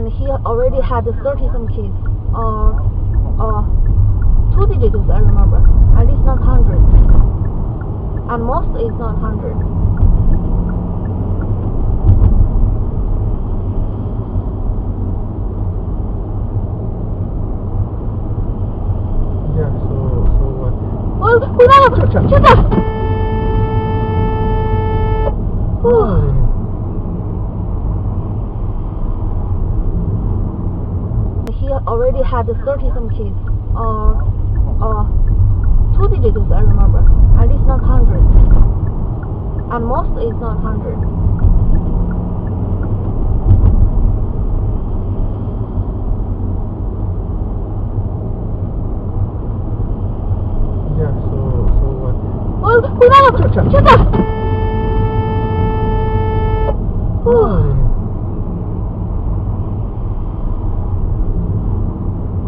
and he already had 30 some kids. 2 digits I remember. At least not 100. And most is not 100. Yeah, so what? Oh, he already had 30 some kids. 2 digits I remember. At least not 100. And most is not 100.